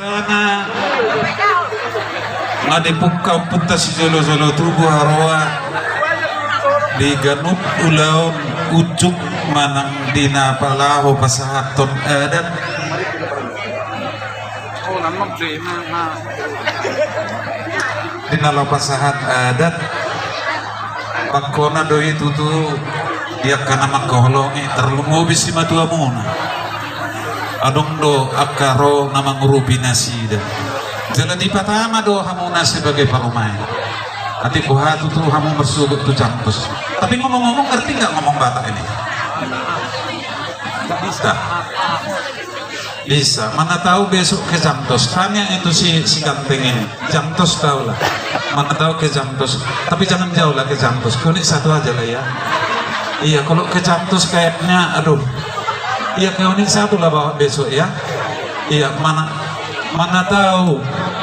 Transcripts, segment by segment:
Sana madipukau punta si jolo-jolo tubuh harwa di ganup ulaun ucuk manang dina palaho pasahaton adat dina lo pasahat adat pagkona doi tutu dia kana makaholongi terlungo bisi matua muna adong do akaro nama ngurubi nasida jalan di patama do hamuna sebagai parumai hati buhatu tuh hamu bersugut tuh campus tapi ngomong-ngomong ngerti nggak ngomong Batak ini? Bisa mana tahu besok ke Jamtos tanya itu si ganteng ini Jamtos tahu lah mana tahu ke Jamtos tapi jangan jauh lah ke Jamtos kunik satu aja lah ya iya kalau ke Jamtos kayaknya aduh iya keunik satu lah bawa besok ya iya mana tahu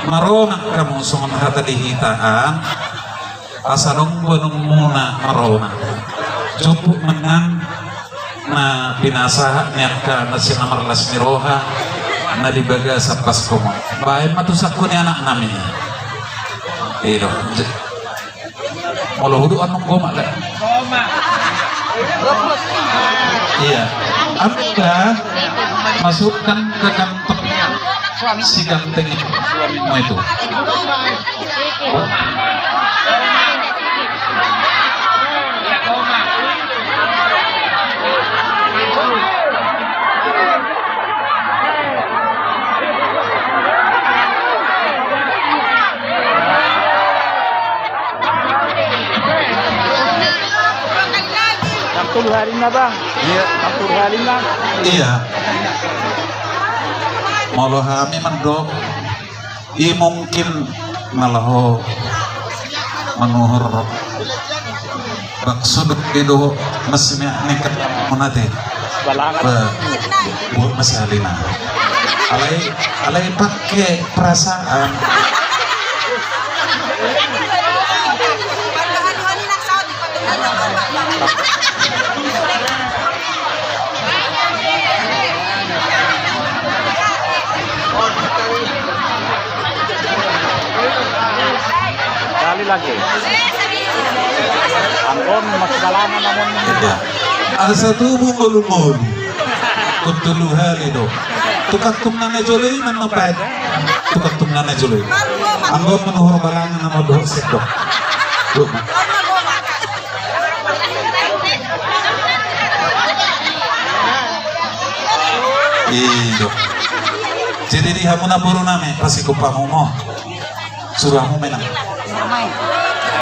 marona kamu songon hata dihitaan asalong bunung muna marona cukup menang na binasa nyaka na sinamarlas ni roha na dibaga sa Pasko mo bahay matusak ko ni anak namin iyo molohudu anong goma lah iya apakah masukkan ke kantong si ganteng itu Puluh hari na bang? Iya. 40 hari na. Iya. Molo kami mendok. I mungkin malaho manuhur bang sudut itu mesinnya nekat monate. Buat masalina. Alai pakai perasaan. Kali lagi. Anggon mas dalaman namun asa tubuh ngulungol kutulu hali do tukak tumnana joloi man napad tukak tumnana joloi anggon manuhur balangan nama doh sedok iyo jadi di hamuna puru name pasti kupamu mo suruh hamu menang